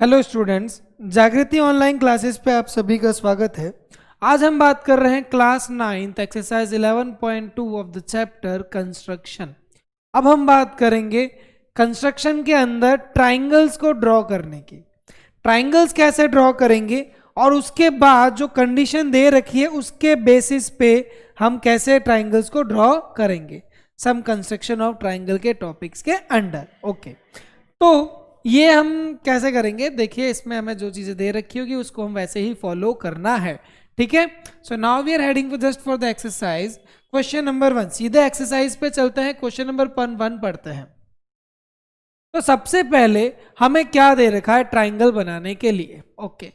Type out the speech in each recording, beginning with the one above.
Hello students, जागृति online classes पे आप सभी का स्वागत है। आज हम बात कर रहे हैं class 9 exercise 11.2 of the chapter construction. अब हम बात करेंगे कंस्ट्रक्शन के अंदर ट्राइंगल्स को ड्रॉ करने की। ट्राइंगल्स कैसे ड्रॉ करेंगे और उसके बाद जो कंडीशन दे रखी है उसके बेसिस पे हम कैसे ट्राइंगल्स को ड्रॉ करेंगे, सम कंस्ट्रक्शन ऑफ ट्राइंगल के टॉपिक्स के अंडर। ओके, तो ये हम कैसे करेंगे, देखिए इसमें हमें जो चीजें दे रखी होगी उसको हम वैसे ही फॉलो करना है। ठीक है, so now we are heading just for the exercise question number 1। सीधे एक्सरसाइज पे चलते हैं, क्वेश्चन नंबर 1 पढ़ते हैं। तो सबसे पहले हमें क्या दे रखा है ट्राइंगल बनाने के लिए। Okay,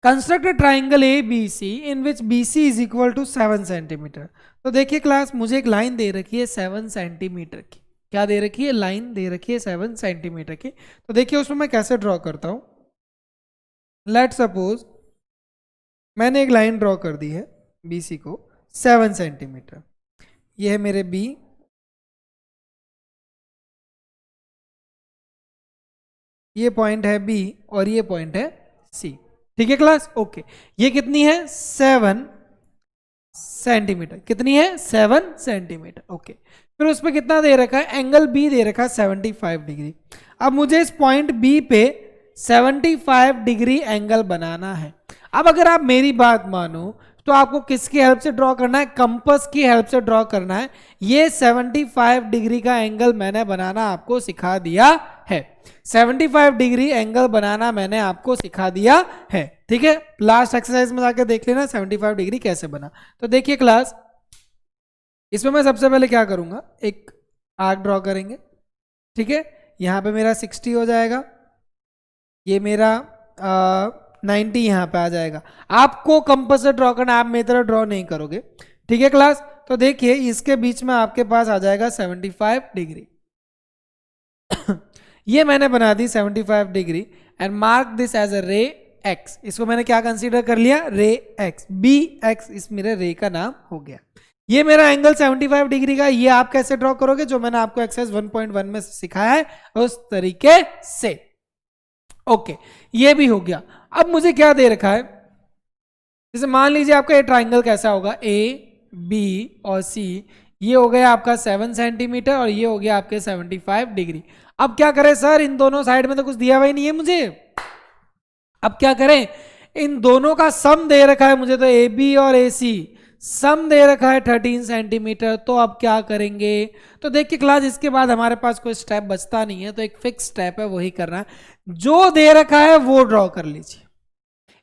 construct a triangle A B C in which B C is equal to 7 centimetre. तो देखिए क्लास, मुझे एक लाइन दे रखी है 7 सेंटीमीटर की। क्या दे रखी है? लाइन दे रखी है 7 सेंटीमीटर की। तो देखिए उसमें मैं कैसे ड्रॉ करता हूं। लेट सपोज मैंने एक लाइन ड्रॉ कर दी है BC को 7 सेंटीमीटर। ये है मेरे B, ये पॉइंट है B और ये पॉइंट है C। ठीक है क्लास, ओके। ये कितनी है? 7 सेंटीमीटर। कितनी है? 7 सेंटीमीटर। ओके, फिर उस पर कितना दे रखा है? एंगल B दे रखा है 75 डिग्री। अब मुझे इस पॉइंट B पे 75 डिग्री एंगल बनाना है। अब अगर आप मेरी बात मानो तो आपको किसकी हेल्प से ड्रॉ करना है? कंपास की हेल्प से ड्रॉ करना है। ये 75 डिग्री का एंगल मैंने बनाना आपको सिखा दिया है। 75 डिग्री एंगल बनाना मैंने आपको सिखा दिया है। ठीक है, लास्ट एक्सरसाइज में जाकर देख लेना 75 डिग्री कैसे बना। तो देखिए क्लास, इसमें मैं सबसे पहले क्या करूंगा, एक आर्क ड्रॉ करेंगे। ठीक है, यहां पे मेरा 60 हो जाएगा, ये मेरा 90 यहाँ पे आ जाएगा। आपको कंपास से ड्रॉ करना, आप मेरी तरह ड्रॉ नहीं करोगे। ठीक है क्लास, तो देखिए इसके बीच में आपके पास आ जाएगा 75 डिग्री। ये मैंने बना दी 75 degree and mark this as a ray X. इसको मैंने क्या कंसीडर कर लिया? रे एक्स। बी एक्स इस मेरे रे का नाम हो गया। ये मेरा एंगल 75 डिग्री का। ये आप कैसे ड्रॉ करोगे? जो मैंने आपको एक्सरसाइज 1.1 में सिखाया है उस तरीके से। ओके, ये भी हो गया। अब मुझे क्या दे रखा है? जैसे मान लीजिए आपका ये ट्राइंगल कैसा होगा, A B और C। ये हो गया आपका 7 सेंटीमीटर और ये हो गया आपके 75 डिग्री। अब क्या करें सर, इन दोनों साइड में तो कुछ दिया हुआ ही नहीं है मुझे। अब क्या करें? इन दोनों का सम दे रखा है मुझे, तो AB और AC सम दे रखा है 13 सेंटीमीटर। तो अब क्या करेंगे? तो देखिए क्लास, इसके बाद हमारे पास कोई स्टेप बचता नहीं है, तो एक फिक्स स्टेप है, वही करना है। जो दे रखा है वो ड्रॉ कर लीजिए।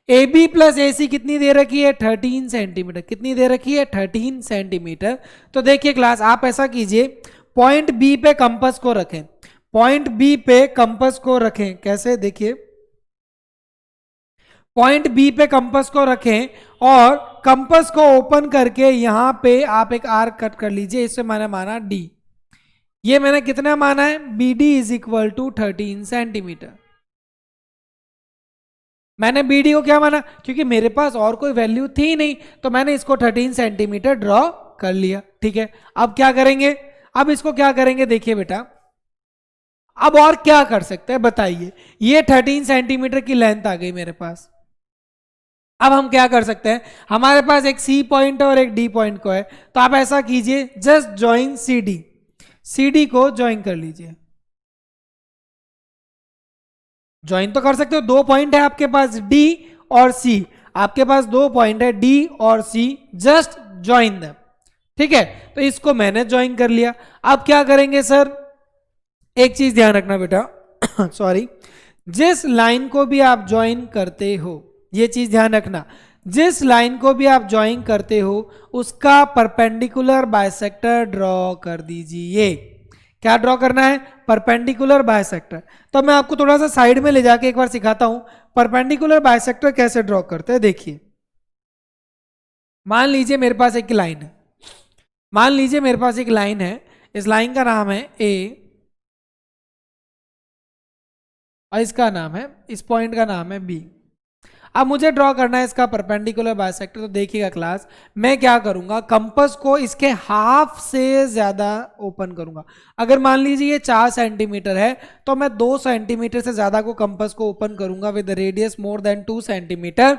AB प्लस AC कितनी दे रखी है? 13 सेंटीमीटर। कितनी दे रखी है? 13 सेंटीमीटर। तो देखिए क्लास, आप ऐसा कीजिए, पॉइंट B पे कंपास को रखें। पॉइंट B पे कंपास को रखें। कैसे? देखिए, पॉइंट B पे कंपास को रखें और कंपास को ओपन करके यहां पे आप एक आर्क कट कर लीजिए। इससे मैंने माना D। ये मैंने कितना माना है? BD is equal to 13 centimetre. मैंने BD को क्या माना? क्योंकि मेरे पास और कोई वैल्यू थी नहीं, तो मैंने इसको 13 सेंटीमीटर ड्रॉ कर लिया। ठीक है, अब क्या करेंगे? अब इसको क्या करेंगे? देखिए बेटा, अब और क्या कर सकते हैं बताइए। ये 13 सेंटीमीटर की लेंथ आ गई मेरे पास। अब हम क्या कर सकते हैं? हमारे पास एक C पॉइंट और एक D पॉइंट को है, तो आप ऐसा कीजिए, जस्ट ज्वाइन CD। CD को ज्वाइन कर लीजिए। ज्वाइन तो कर सकते हो, दो पॉइंट है आपके पास D और C। आपके पास दो पॉइंट है D और C, जस्ट ज्वाइन देम। ठीक है, तो इसको मैंने ज्वाइन कर लिया। अब क्या करेंगे सर? एक चीज ध्यान रखना बेटा, सॉरी, जिस लाइन को भी आप ज्वाइन करते हो, ये चीज ध्यान रखना, जिस लाइन को भी आप ज्वाइन करते हो उसका परपेंडिकुलर बाइसेक्टर ड्रॉ कर दीजिए। क्या ड्रॉ करना है? Perpendicular bisector. तो मैं आपको थोड़ा सा साइड में ले जाके एक बार सिखाता हूं परपेंडिकुलर बाइसेक्टर कैसे ड्रॉ करते हैं। देखिए, मान लीजिए मेरे पास एक लाइन है, मान लीजिए मेरे पास एक लाइन है, इस लाइन का नाम है A और इसका नाम है, इस पॉइंट का नाम है B। अब मुझे ड्रॉ करना है इसका परपेंडिकुलर बाइसेक्टर। तो देखिएगा क्लास, मैं क्या करूंगा, कंपास को इसके हाफ से ज्यादा ओपन करूंगा। अगर मान लीजिए ये 4 सेंटीमीटर है तो मैं 2 सेंटीमीटर से ज्यादा को कंपास को ओपन करूंगा with radius more than 2 centimetre.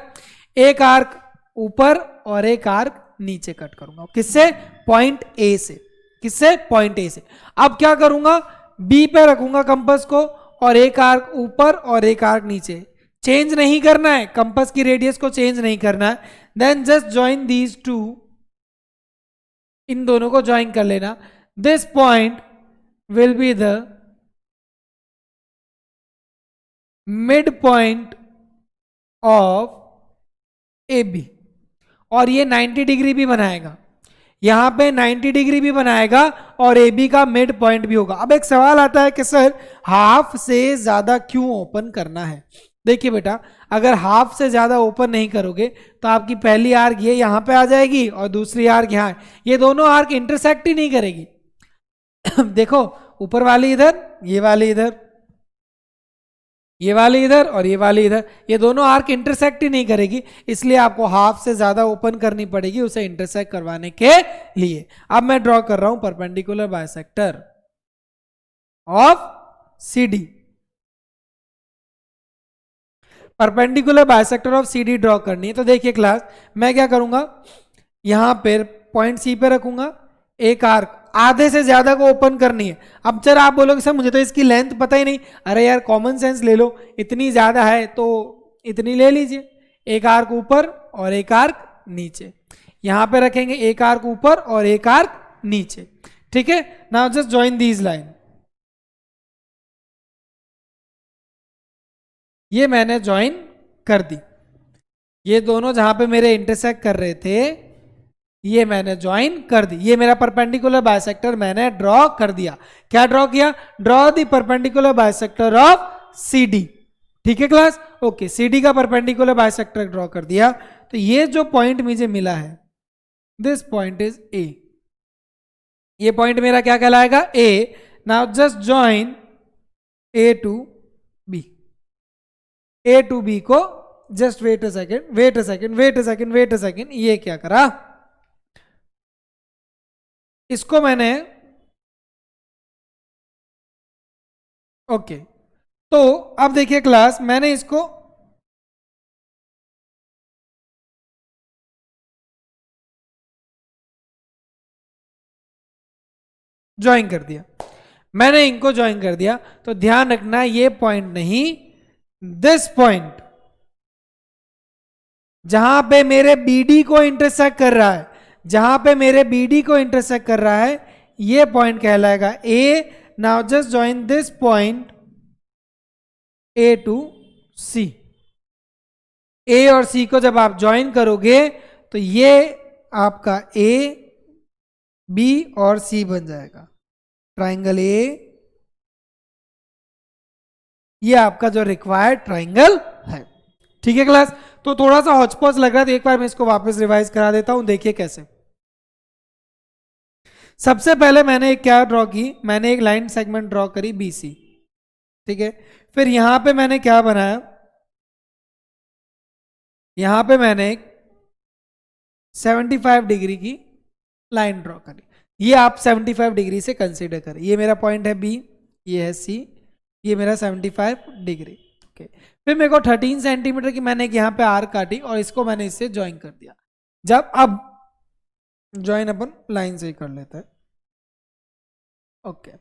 एक आर्क ऊपर और एक आर्क नीचे कट करूंगा। किससे? पॉइंट ए से। किससे? पॉइंट ए से। अब क्या करूंगा, बी पे रखूंगा कंपास को और एक आर्क ऊपर और एक आर्क नीचे। चेंज नहीं करना है, कंपास की रेडियस को चेंज नहीं करना है। Then just join these two, इन दोनों को ज्वाइन कर लेना। This point will be the mid point of A B, और ये 90 डिग्री भी बनाएगा, यहां पे 90 डिग्री भी बनाएगा और ए बी का मिड पॉइंट भी होगा। अब एक सवाल आता है कि सर हाफ से ज्यादा क्यों ओपन करना है? देखिए बेटा, अगर हाफ से ज्यादा ओपन नहीं करोगे तो आपकी पहली आर्क ये यहां पे आ जाएगी और दूसरी आर्क यहां, ये दोनों आर्क इंटरसेक्ट ही नहीं करेगी। देखो, ऊपर वाली इधर, ये वाली इधर, ये वाली इधर और ये वाली इधर, ये दोनों आर्क इंटरसेक्ट ही नहीं करेगी, इसलिए आपको हाफ से ज्यादा ओपन करनी पड़ेगी उसे इंटरसेक्ट करवाने के लिए। अब मैं ड्रॉ कर रहा हूं perpendicular bisector of C D. Perpendicular bisector of C D draw करनी है। तो देखिए क्लास, मैं क्या करूंगा, यहां पर पॉइंट सी पे रखूंगा, एक आर्क आधे से ज्यादा को ओपन करनी है। अब जरा आप बोलोगे सर मुझे तो इसकी लेंथ पता ही नहीं। अरे यार कॉमन सेंस ले लो, इतनी ज्यादा है तो इतनी ले लीजिए। एक आर्क ऊपर और एक आर्क नीचे, यहां पे रखेंगे एक आर्क ऊपर और एक आर्क नीचे। ठीक है, now just join these line. ये मैंने ज्वाइन कर दी, ये दोनों जहां पे मेरे इंटरसेक्ट कर रहे थे ये मैंने ज्वाइन कर दी। ये मेरा परपेंडिकुलर बाइसेक्टर मैंने ड्रॉ कर दिया। क्या ड्रॉ किया? Draw the perpendicular bisector of C D. ठीक है क्लास, ओके, सी डी का परपेंडिकुलर बाइसेक्टर ड्रॉ कर दिया। तो ये जो पॉइंट मुझे मिला है, दिस पॉइंट इज ए। ये पॉइंट मेरा क्या कहलाएगा? A. Now just join A to B. A to B को just wait a second, wait a second, wait a second, wait a second. ये क्या करा, इसको मैंने, ओके, तो अब देखिए क्लास, मैंने इसको ज्वाइन कर दिया, मैंने इनको ज्वाइन कर दिया। तो ध्यान रखना ये पॉइंट नहीं, दिस पॉइंट जहां पे मेरे बीडी को इंटरसेक्ट कर रहा है, जहां पे मेरे बीडी को इंटरसेक्ट कर रहा है, ये पॉइंट कहलाएगा A. Now just join this point A to C. A और सी को जब आप ज्वाइन करोगे तो ये आपका ए बी और सी बन जाएगा, ट्राइंगल ए। ये आपका जो रिक्वायर्ड ट्राइंगल है। ठीक है क्लास, तो थोड़ा सा हॉचपॉच लग रहा है तो एक बार मैं इसको वापस रिवाइज करा देता हूं। देखिए कैसे। सबसे पहले मैंने एक क्या ड्रॉ की, मैंने एक लाइन सेगमेंट ड्रॉ करी बीसी। ठीक है, फिर यहां पे मैंने क्या बनाया, यहां पे मैंने एक 75 डिग्री की लाइन ड्रॉ करी। ये आप 75 डिग्री से कंसीडर करें। ये मेरा पॉइंट है बी, ये है सी, ये मेरा 75 डिग्री। ओके, फिर मेरे को 13 सेंटीमीटर की मैंने एक यहाँ पे आर्क काटी और इसको मैंने इससे ज्वाइन कर दिया। जब अब ज्वाइन अपन लाइन से ही कर लेते हैं। ओके,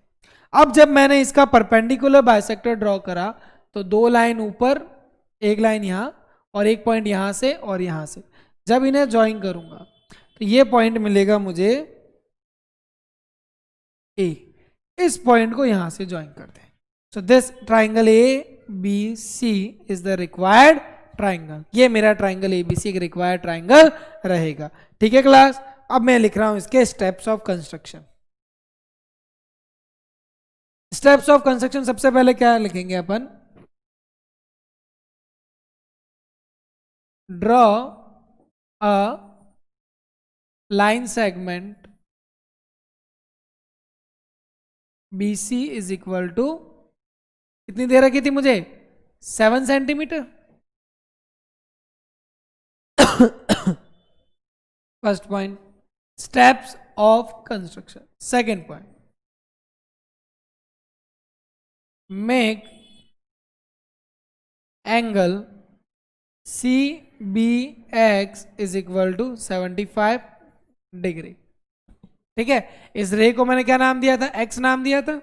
अब जब मैंने इसका परपेंडिकुलर बाइसेक्टर ड्रॉ करा तो 2 लाइन ऊपर, एक लाइन यहां और एक पॉइंट यहां से और यहां से, जब इन्हें ज्वाइन करूंगा तो ये पॉइंट मिलेगा मुझे ए। इस पॉइंट को यहां से ज्वाइन कर दें। So this triangle A B C is the required triangle. ये मेरा ट्राइंगल ए बी सी एक रिक्वायर्ड ट्राइंगल रहेगा। ठीक है क्लास, अब मैं लिख रहा हूं इसके steps of construction. Steps of construction सबसे पहले क्या लिखेंगे अपन, draw a line segment BC is equal to, कितनी दे रखी थी मुझे, 7 centimetre. First point, steps of construction. Second point, make angle CBX is equal to 75 degree. ठीक है, इस रे को मैंने क्या नाम दिया था? एक्स नाम दिया था.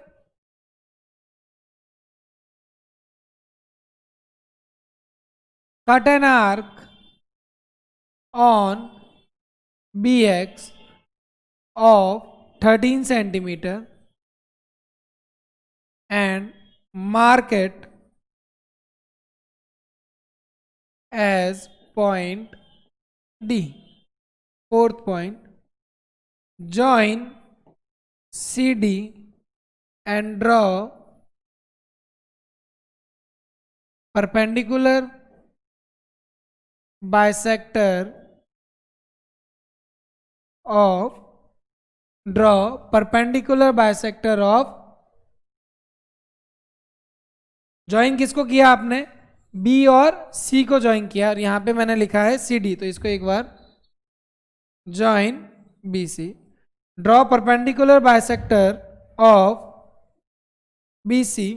Cut an arc on BX of 13 centimeter and mark it as point D. Fourth point, join CD and draw perpendicular bisector of join किसको किया आपने? B और C को ज्वाइन किया, और यहां पे मैंने लिखा है CD, तो इसको एक बार join BC. Draw perpendicular bisector of BC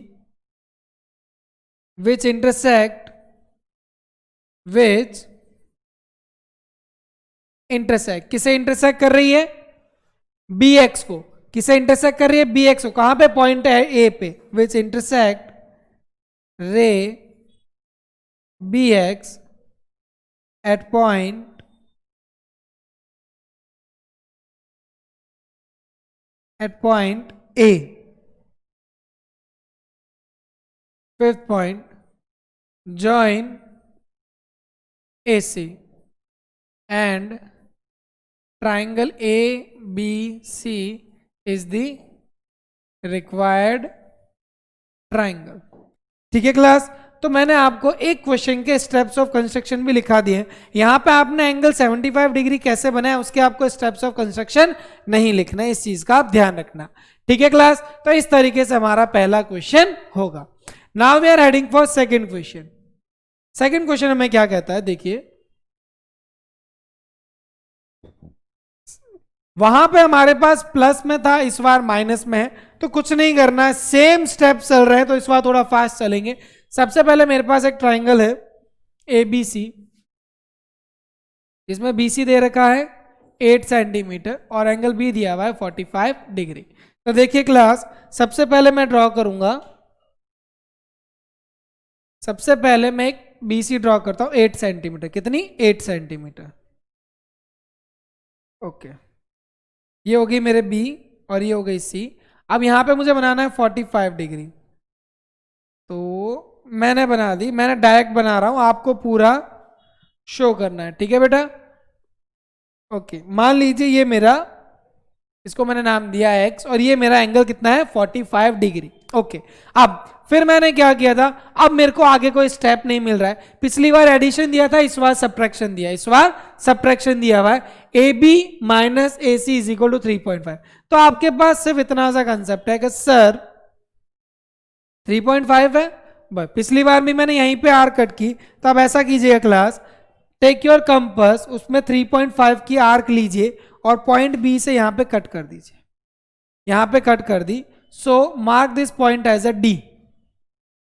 which intersect किसे इंटरसेक्ट कर रही है? BX को. किसे इंटरसेक्ट कर रही है? BX को. कहां पे? पॉइंट है A पे. Which intersect ray BX at point A. Fifth point, join AC and triangle ABC is the required triangle. ठीक है क्लास, तो मैंने आपको एक क्वेश्चन के स्टेप्स ऑफ कंस्ट्रक्शन भी लिखा दिए. यहां पे आपने एंगल 75 डिग्री कैसे बनाया उसके आपको स्टेप्स ऑफ कंस्ट्रक्शन नहीं लिखना है, इस चीज का आप ध्यान रखना. ठीक है क्लास, तो इस तरीके से हमारा पहला क्वेश्चन होगा. Now we are heading for second question. Second question हमें क्या कहता है? देखिए, वहां पे हमारे पास प्लस में था, इस बार माइनस में है, तो कुछ नहीं करना है, सेम स्टेप चल रहे हैं, तो इस बार थोड़ा फास्ट चलेंगे. सबसे पहले मेरे पास एक ट्राइंगल है ABC, जिसमें BC दे रखा है 8 सेंटीमीटर और एंगल B दिया हुआ है 45 डिग्री. तो देखिए क्लास, सबसे पहले मैं ड्रॉ करूंगा, सबसे पहले मैं एक BC ड्रॉ करता हूं 8 सेंटीमीटर. कितनी? 8 सेंटीमीटर. ओके, ये हो गई मेरे B और ये हो गई C. अब यहां पे मुझे बनाना है 45 डिग्री, तो मैंने बना दी, मैंने डायरेक्ट बना रहा हूं, आपको पूरा शो करना है. ठीक है बेटा? ओके, मान लीजिए ये मेरा, इसको मैंने नाम दिया X, और ये मेरा एंगल कितना है? 45 डिग्री. ओके, अब फिर मैंने क्या किया था? अब मेरे को आगे कोई स्टेप नहीं मिल रहा है. पिछली बार एडिशन दिया था, इस बार सब्ट्रैक्शन दिया, इस बार सब्ट्रैक्शन दिया हुआ है. AB minus AC is equal to 3.5. तो आपके पास सिर्फ इतना सा कंसेप्ट है कि सर 3.5 है. पिछली बार भी मैंने यहीं पे आर्क कट की, तो अब ऐसा कीजिएगा क्लास, टेक योर कंपास, उसमें 3.5 की आर्क लीजिए और पॉइंट B से यहां पे कट कर दीजिए. यहां पे कट कर दी. So mark this point as a D.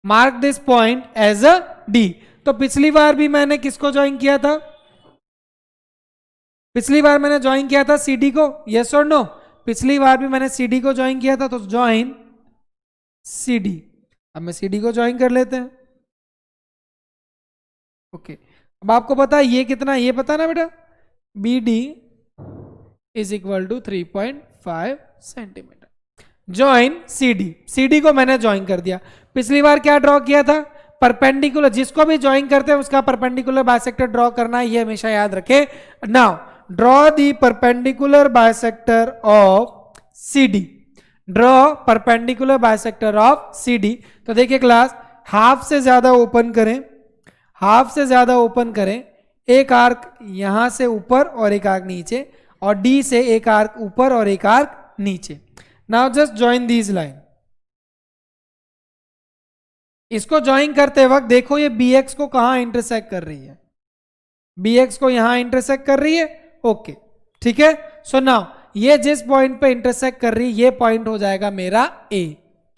Mark this point as a D. तो पिछली बार भी मैंने किसको ज्वाइन किया था? पिछली बार मैंने ज्वाइन किया था CD को. यस और नो? पिछली बार भी मैंने CD को ज्वाइन किया था, तो ज्वाइन CD. अब मैं CD को ज्वाइन कर लेते हैं. ओके, अब आपको पता है ये कितना, ये पता ना बेटा? BD is equal to 3.5 centimetre. Join CD. CD को मैंने ज्वाइन कर दिया. पिछली बार क्या ड्रॉ किया था? परपेंडिकुलर. जिसको भी ज्वाइन करते हैं उसका परपेंडिकुलर बाइसेक्टर ड्रॉ करना है, ये हमेशा याद रखे. Now draw the perpendicular bisector of CD. Draw perpendicular bisector of CD. तो देखिए क्लास, हाफ से ज्यादा ओपन करें, हाफ से ज्यादा ओपन करें, एक आर्क यहां से ऊपर और एक आर्क नीचे, और D से एक आर्क ऊपर और एक आर्क नीचे. Now just join these line. इसको ज्वाइन करते वक्त देखो ये BX को कहां इंटरसेक्ट कर रही है? बी एक्स को यहां इंटरसेक्ट कर रही है, ओके ठीक है। सो नाउ ये जिस पॉइंट पे इंटरसेक्ट कर रही है ये पॉइंट हो जाएगा मेरा ए।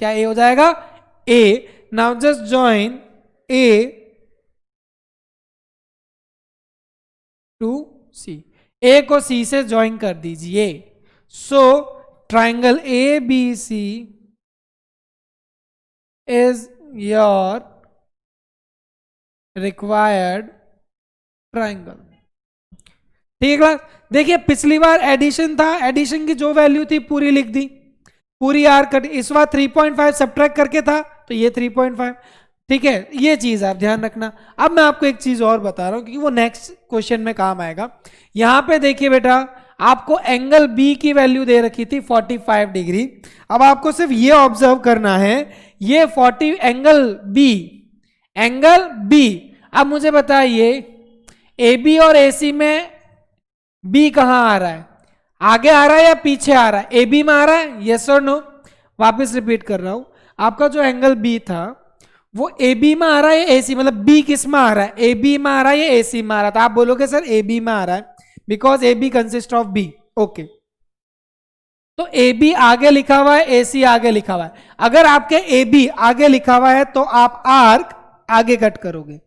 क्या ए हो जाएगा? A. Now just join A to C, A को सी से ज्वाइन कर दीजिए। So triangle A B C is your required triangle. ठीक है क्लास, देखिए पिछली बार एडिशन था, एडिशन की जो वैल्यू थी पूरी लिख दी, पूरी आर कट। इस बार 3.5 सब्ट्रैक्ट करके था तो ये 3.5। ठीक है, ये चीज आप ध्यान रखना। अब मैं आपको एक चीज और बता रहा हूं क्योंकि वो नेक्स्ट क्वेश्चन में काम आएगा। यहां पे देखिए बेटा, आपको एंगल बी की वैल्यू दे रखी थी 45 डिग्री। अब आपको सिर्फ ये ऑब्जर्व करना है, ये 40 एंगल बी, एंगल बी। अब मुझे बताइए ए बी और ए सी में बी कहां आ रहा है? आगे आ रहा है या पीछे आ रहा है? ए बी में आ रहा है, यस और नो? वापस रिपीट कर रहा हूं, आपका जो एंगल बी था वो ए बी में आ रहा है, ए सी, मतलब बी किस में आ रहा है? ए बी में आ रहा है या ए सी में आ रहा है? तो आप बोलोगे सर ए बी में आ रहा है, because A B consist of B. Okay, तो ए बी आगे लिखा हुआ है, ए सी आगे लिखा हुआ है। अगर आपके ए बी आगे लिखा हुआ है तो आप आर्क आगे कट करोगे,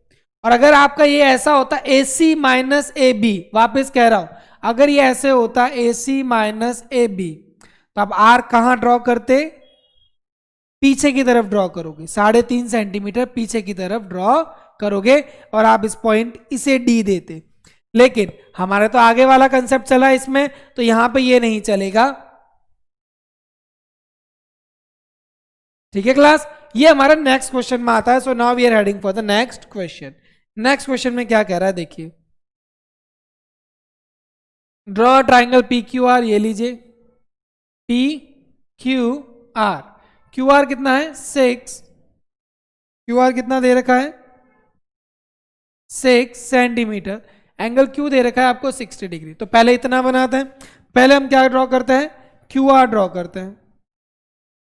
और अगर आपका ये ऐसा होता ए सी माइनस ए बी, वापिस कह रहा हूं, अगर ये ऐसे होता ए सी माइनस ए बी, तो आप आर्क कहां ड्रॉ करते? पीछे की तरफ ड्रॉ करोगे, 3.5 सेंटीमीटर पीछे की तरफ ड्रॉ करोगे, और आप इस पॉइंट इसे डी देते। लेकिन हमारे तो आगे वाला कंसेप्ट चला इसमें, तो यहां पे ये नहीं चलेगा। ठीक है क्लास, ये हमारा नेक्स्ट क्वेश्चन में आता है। So now we are heading for the next question. Next question में क्या कह रहा है देखिए, draw triangle P Q R. ये लीजिए P Q R, Q R कितना है? 6। क्यू आर कितना दे रखा है? 6 सेंटीमीटर। एंगल क्यू दे रखा है आपको 60 डिग्री। तो पहले इतना बनाते हैं, पहले हम क्या ड्रॉ करते हैं? क्यू आर ड्रॉ करते हैं।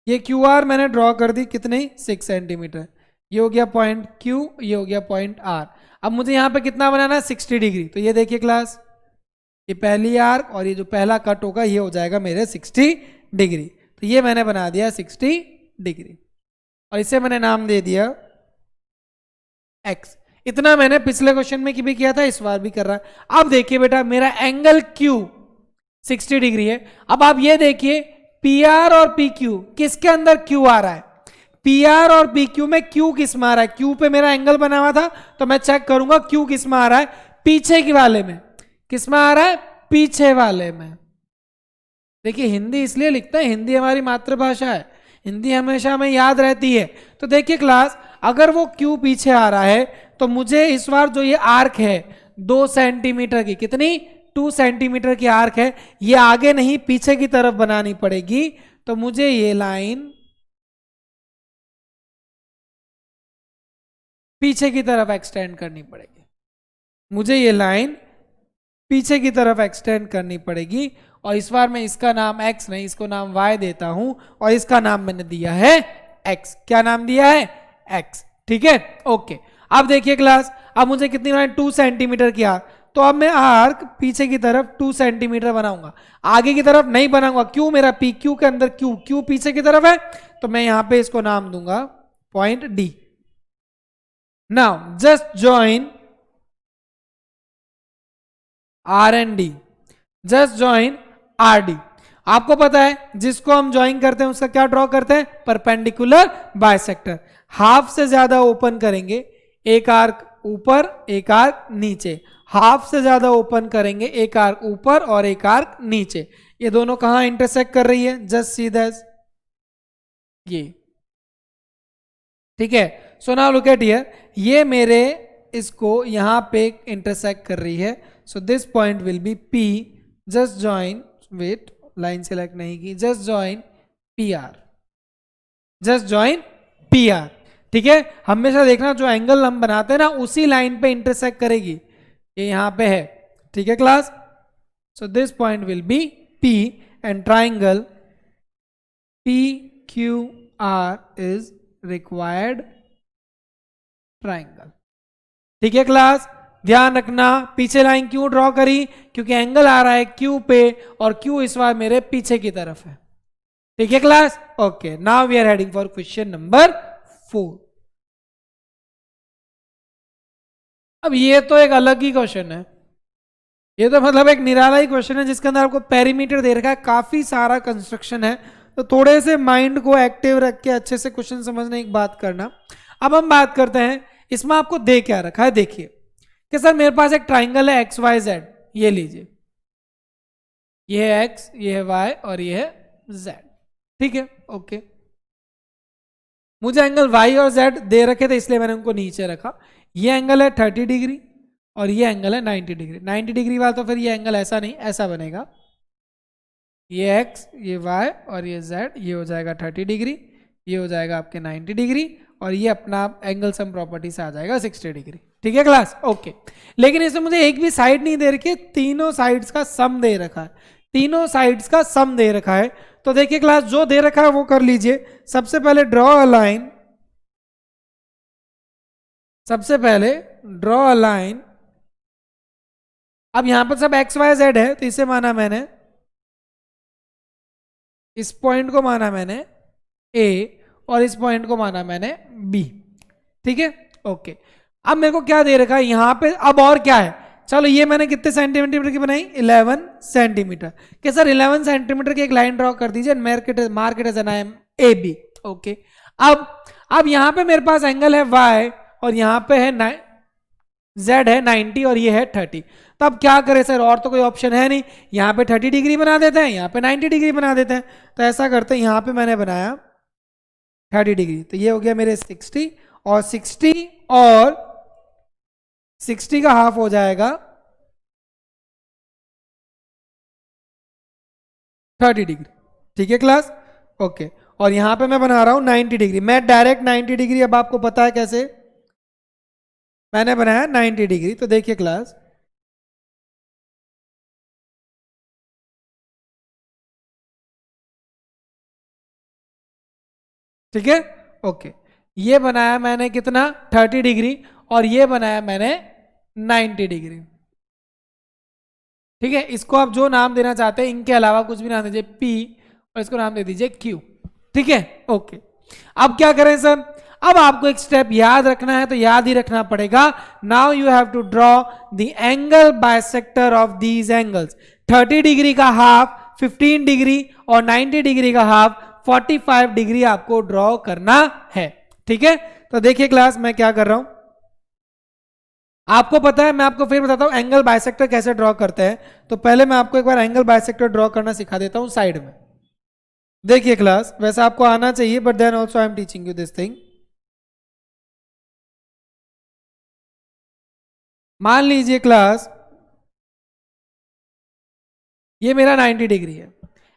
ये क्यू आर मैंने ड्रॉ कर दी, कितनी? 6 सेंटीमीटर। ये हो गया पॉइंट क्यू, ये हो गया पॉइंट आर। अब मुझे यहां पे कितना बनाना है? 60 डिग्री। तो ये देखिए क्लास, ये पहली आर्क और ये जो पहला कट होगा ये हो जाएगा मेरे 60 डिग्री। तो ये मैंने बना दिया 60 डिग्री, और इसे मैंने नाम दे दिया x। इतना मैंने पिछले क्वेश्चन में भी किया था, इस बार भी कर रहा है। अब देखिए बेटा, मेरा एंगल Q 60 डिग्री है। अब आप ये देखिए PR और PQ किसके अंदर Q आ रहा है? PR और PQ में Q किस में आ रहा है? Q पे मेरा एंगल बना हुआ था, तो मैं चेक करूंगा Q किस में आ रहा है? पीछे की वाले में। किस में आ रहा है? पीछे वाले में। देखिए हिंदी इसलिए लिखते हैं, हिंदी हमारी मातृभाषा है, हिंदी हमेशा हमें याद रहती है। तो देखिए क्लास, अगर वो Q पीछे आ रहा है तो मुझे इस बार जो ये आर्क है 2 सेंटीमीटर की, कितनी? 2 सेंटीमीटर की आर्क है, ये आगे नहीं पीछे की तरफ बनानी पड़ेगी। तो मुझे ये लाइन पीछे की तरफ एक्सटेंड करनी पड़ेगी, मुझे ये लाइन पीछे की तरफ एक्सटेंड करनी पड़ेगी। और इस बार मैं इसका नाम x नहीं, इसको नाम y देता हूं, और इसका नाम मैंने दिया है x। क्या नाम दिया है? x। ठीक है, ओके। अब देखिए क्लास, अब मुझे कितनी बनानी? 2 सेंटीमीटर की आर्क। तो अब मैं आर्क पीछे की तरफ 2 सेंटीमीटर बनाऊंगा, आगे की तरफ नहीं बनाऊंगा। क्यों? मेरा पी क्यू के अंदर क्यू पीछे की तरफ है, तो मैं यहां पे इसको नाम दूंगा point D. Now just join are and D, just join R D. आपको पता है जिसको हम ज्वाइन करते हैं उसका क्या ड्रॉ करते हैं? Perpendicular bisector. हाफ से ज्यादा ओपन करेंगे, एक आर्क ऊपर एक आर्क नीचे। हाफ से ज्यादा ओपन करेंगे, एक आर्क ऊपर और एक आर्क नीचे। ये दोनों कहां इंटरसेक्ट कर रही है? जस्ट सी दिस, ये। ठीक है, so now look at here, ये मेरे इसको यहां पे इंटरसेक्ट कर रही है। So this point will be P। Just join, wait line select नहीं की, just join PR, just join PR। ठीक है, हमेशा देखना जो एंगल हम बनाते हैं ना उसी लाइन पे इंटरसेक्ट करेगी, ये यहां पे है। ठीक है class, so this point will be P and triangle PQR is required triangle. ठीक है क्लास, ध्यान रखना पीछे लाइन क्यों ड्रॉ करी, क्योंकि एंगल आ रहा है क्यू पे और क्यू इस बार मेरे पीछे की तरफ है। ठीक है class, okay now we are heading for question number 4। अब ये तो एक अलग ही क्वेश्चन है, ये तो मतलब एक निराला ही क्वेश्चन है जिसके अंदर आपको पेरीमीटर दे रखा है, काफी सारा कंस्ट्रक्शन है, तो थोड़े से माइंड को एक्टिव रख के अच्छे से क्वेश्चन समझने की बात करना। अब हम बात करते हैं इसमें आपको दे क्या रखा है। देखिए कि सर मेरे पास एक ट्राइंगल है एक्स वाई जेड, ये लीजिए, ये है एक्स, ये है वाई और ये है जेड। ठीक है, ओके। मुझे एंगल वाई और जेड दे रखे थे इसलिए मैंने उनको नीचे रखा। ये एंगल है 30 डिग्री और ये एंगल है 90 डिग्री। 90 डिग्री वाला तो फिर ये एंगल ऐसा नहीं, ऐसा बनेगा, ये एक्स, ये वाई और ये जेड, ये हो जाएगा 30 डिग्री, ये हो जाएगा आपके 90 डिग्री और ये अपना एंगल सम प्रॉपर्टी से आ जाएगा 60 डिग्री। ठीक है क्लास, ओके। लेकिन इसमें मुझे एक भी साइड नहीं दे रखी, तीनों साइड्स का सम दे रखा है, तीनों साइड्स का सम दे रखा है। तो देखिए क्लास जो दे रखा है वो कर लीजिए। सबसे पहले ड्रॉ अ लाइन, सबसे पहले ड्रॉ अ लाइन। अब यहां पर सब एक्स वाई जेड है तो इसे माना मैंने, इस पॉइंट को माना मैंने ए और इस पॉइंट को माना मैंने बी। ठीक है, ओके। अब मेरे को क्या दे रखा है यहां पे, अब और क्या है, चलो ये मैंने कितने सेंटीमीटर की बनाई, 11 सेंटीमीटर के। सर 11 सेंटीमीटर की एक लाइन ड्रॉ कर दीजिए, mark it as an A B. Okay, अब यहां पे मेरे पास एंगल है वाई और यहां पे है जेड है 90 और ये है 30। तो अब क्या करें सर, और तो कोई ऑप्शन है नहीं, यहाँ पे 30 डिग्री बना देते हैं, यहाँ पे 90 डिग्री बना देते हैं। तो ऐसा करते हैं, यहाँ पे मैंने बनाया 30 डिग्री, तो ये हो गया मेरे 60 और 60 का हाफ हो जाएगा 30 डिग्री। ठीक है क्लास, ओके। और यहां पे मैं बना रहा हूं 90 डिग्री, मैं डायरेक्ट 90 डिग्री, अब आपको पता है कैसे मैंने बनाया 90 डिग्री। तो देखिए क्लास, ठीक है, ओके। ये बनाया मैंने कितना 30 डिग्री और ये बनाया मैंने 90 डिग्री। ठीक है, इसको आप जो नाम देना चाहते हैं इनके अलावा कुछ भी नाम दीजिए, पी और इसको नाम दे दीजिए क्यू। ठीक है, ओके। अब क्या करें सर, अब आपको एक स्टेप याद रखना है, तो याद ही रखना पड़ेगा। Now you have to draw the angle bisector of these angles. 30 degree का हाफ 15 डिग्री और 90 डिग्री का हाफ 45 डिग्री आपको ड्रॉ करना है। ठीक है, तो देखिए क्लास मैं क्या कर रहा हूं, आपको पता है, मैं आपको फिर बताता हूं एंगल बाइसेक्टर कैसे ड्रॉ करते हैं। तो पहले मैं आपको एक बार एंगल बाइसेक्टर ड्रॉ करना सिखा देता हूं साइड में। देखिए क्लास, वैसे आपको आना चाहिए but then also I am teaching you this thing. मान लीजिए क्लास ये मेरा 90 डिग्री है,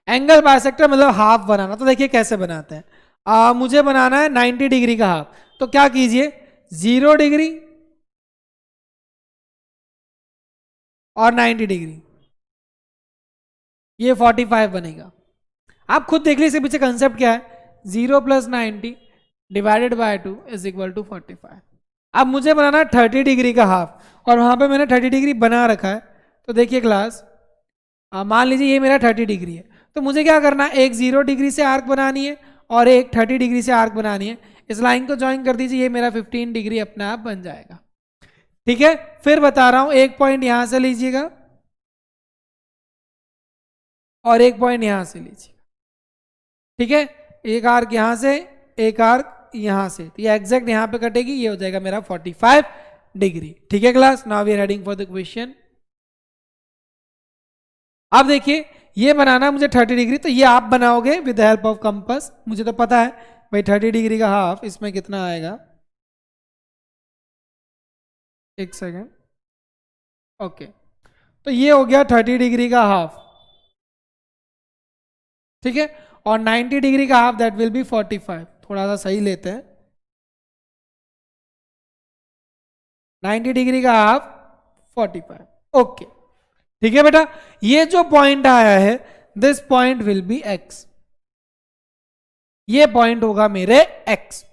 एंगल बाइसेक्टर मतलब हाफ बनाना, तो देखिए कैसे बनाते हैं। मुझे बनाना है 90 डिग्री का हाफ, तो क्या कीजिए 0 डिग्री और 90 डिग्री, ये 45 बनेगा। आप खुद देख लीजिए इसके पीछे कंसेप्ट क्या है, 0 + 90 divided by 2 is equal to 45। अब मुझे बनाना है 30 डिग्री का हाफ और वहां पे मैंने 30 डिग्री बना रखा है। तो देखिए क्लास, मान लीजिए ये मेरा 30 डिग्री है, तो मुझे क्या करना है, एक 0 डिग्री से आर्क बनानी है और एक 30 डिग्री से आर्क बनानी है। इस लाइन को ज्वाइन कर दीजिए, ये मेरा 15 डिग्री अपने आप बन जाएगा। ठीक है, फिर बता रहा हूं, एक पॉइंट यहां से लीजिएगा और एक पॉइंट यहां से लीजिएगा। ठीक है, एक आर्क यहां से, एक आर्क यहां से, तो ये एग्जैक्ट यहां पे कटेगी, ये हो जाएगा मेरा 45 डिग्री। ठीक है class, now we are heading for the question. अब देखिए ये बनाना मुझे 30 डिग्री, तो ये आप बनाओगे with the help of compass. मुझे तो पता है भाई 30 डिग्री का हाफ इसमें कितना आएगा, एक सेकेंड, ओके। तो ये हो गया 30 डिग्री का हाफ। ठीक है, और 90 डिग्री का हाफ दैट विल बी 45। थोड़ा सा सही लेते हैं, 90 डिग्री का हाफ 45। ओके, ठीक है बेटा, ये जो पॉइंट आया है this point will B x, ये पॉइंट होगा मेरे एक्स।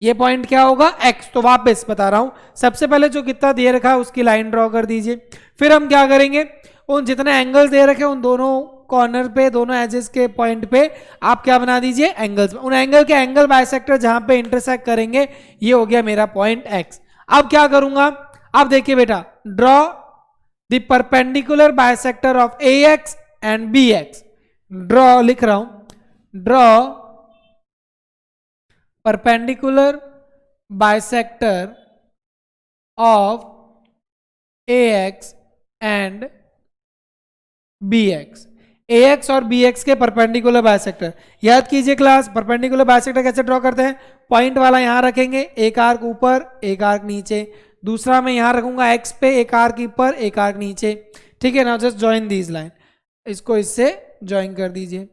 ये पॉइंट क्या होगा x। तो वापस बता रहा हूं, सबसे पहले जो कितना दे रखा है उसकी लाइन ड्रॉ कर दीजिए। फिर हम क्या करेंगे, उन जितने एंगल्स दे रखे उन दोनों कॉर्नर पे, दोनों एजेस के पॉइंट पे आप क्या बना दीजिए, एंगल्स। उन एंगल के एंगल बाइसेक्टर जहां पे इंटरसेक्ट करेंगे, ये हो गया मेरा पॉइंट x। अब क्या करूंगा, अब देखिए बेटा, draw the perpendicular bisector of ax and bx। Draw लिख रहा हूं, draw perpendicular bisector of ax and bx। ax और bx के परपेंडिकुलर बाइसेक्टर याद कीजिए क्लास। परपेंडिकुलर बाइसेक्टर कैसे ड्रॉ करते हैं, पॉइंट वाला यहां रखेंगे, एक आर्क ऊपर एक आर्क नीचे, दूसरा मैं यहां रखूंगा x पे, एक आर्क ऊपर एक आर्क नीचे, ठीक है ना। जस्ट ज्वाइन दीज लाइन, इसको इससे ज्वाइन कर दीजिए,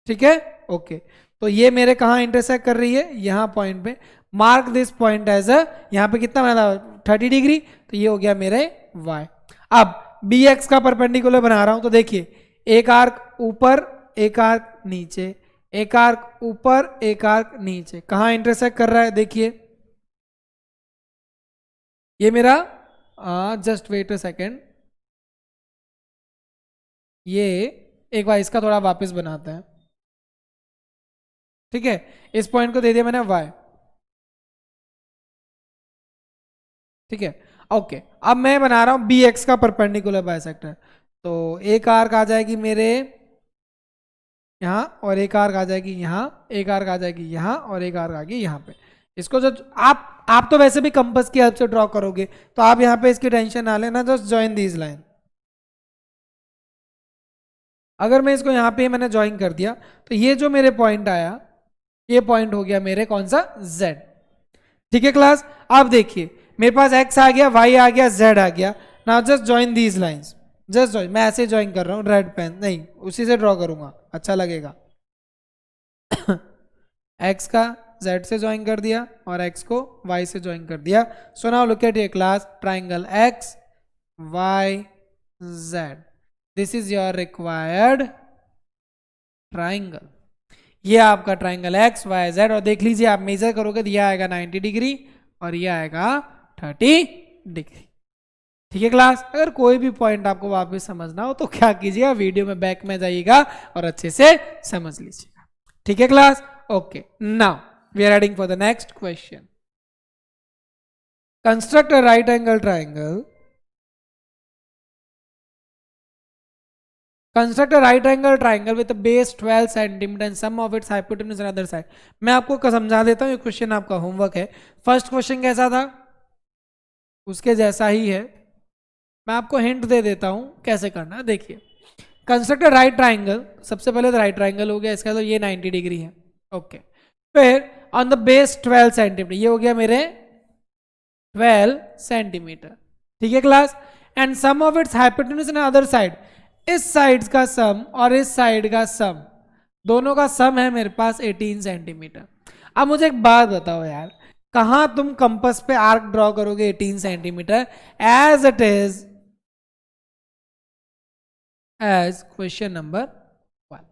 ठीक है, ओके। तो ये मेरे कहाँ इंटरसेक्ट कर रही है, यहाँ पॉइंट पे। Mark this point as a, यहाँ पे कितना बना था 30 डिग्री, तो ये हो गया मेरे y। अब bx का परपेंडिकुलर बना रहा हूं, तो देखिए एक आर्क ऊपर एक आर्क नीचे, एक आर्क ऊपर एक आर्क नीचे, कहाँ इंटरसेक्ट कर रहा है देखिए, ये मेरा जस्ट वेट अ सेकेंड, ये एक बार इसका थोड़ा वापस बनाते हैं, ठीक है। इस पॉइंट को दे दिया मैंने y, ठीक है, ओके। अब मैं बना रहा हूं bx का परपेंडिकुलर बाइसेक्टर, तो एक आर्क आ जाएगी मेरे यहां और एक आर्क आ जाएगी यहां, एक आर्क आ जाएगी यहां और एक आर्क आ गई यहां पे। इसको जो आप तो वैसे भी कंपास की हेल्प से ड्रॉ करोगे, तो आप यहां पे इसकी टेंशन ना लेना, जस्ट ज्वाइन दीज लाइन। अगर मैं इसको यहां पे मैंने ज्वाइन कर दिया, तो ये जो मेरे पॉइंट आया, ये पॉइंट हो गया मेरे कौन सा, z, ठीक है क्लास। अब देखिए मेरे पास x आ गया, y आ गया, z आ गया। Now just join these lines, just join. मैं ऐसे ज्वाइन कर रहा हूँ, रेड पेन नहीं, उसी से ड्रॉ करूंगा, अच्छा लगेगा। x का z से ज्वाइन कर दिया और x को y से ज्वाइन कर दिया। सो now look at your class, triangle x y z, this is your required triangle. ये आपका ट्राइंगल x y z, और देख लीजिए आप मेजर करोगे तो ये आएगा 90 डिग्री और ये आएगा 30 डिग्री, ठीक है क्लास। अगर कोई भी पॉइंट आपको वापस समझना हो तो क्या कीजिएगा, वीडियो में बैक में जाइएगा और अच्छे से समझ लीजिएगा, ठीक है class, okay. Now we are heading for the next question. Construct a right angle triangle, construct a right angle triangle with base 12 centimetre and sum of its hypotenuse on other side. मैं आपको समझा देता हूँ, ये question आपका homework है। First question कैसा था, उसके जैसा ही है, मैं आपको हिंट दे देता हूँ कैसे करना है। देखिए कंस्ट्रक्ट अ राइट ट्राइंगल, सबसे पहले तो राइट ट्राइंगल हो गया, इसका तो ये 90 डिग्री है, ओके। फिर ऑन द बेस 12 सेंटीमीटर, ये हो गया मेरे 12 सेंटीमीटर, ठीक है class. And sum of its hypotenuse on other side, इस साइड का सम और इस साइड का सम, दोनों का सम है मेरे पास 18 सेंटीमीटर। अब मुझे एक बात बताओ यार, कहां तुम कंपास पे आर्क ड्रॉ करोगे 18 centimetre, as it is as question number 1,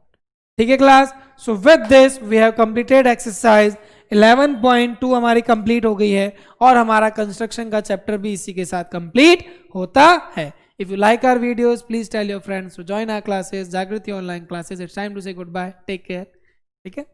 ठीक है class. So with this we have completed exercise 11.2 हमारी कंप्लीट हो गई है, और हमारा कंस्ट्रक्शन का चैप्टर भी इसी के साथ कंप्लीट होता है। If you like our videos, please tell your friends to join our classes, Jagriti online classes. It's time to say goodbye. Take care. ठीक है।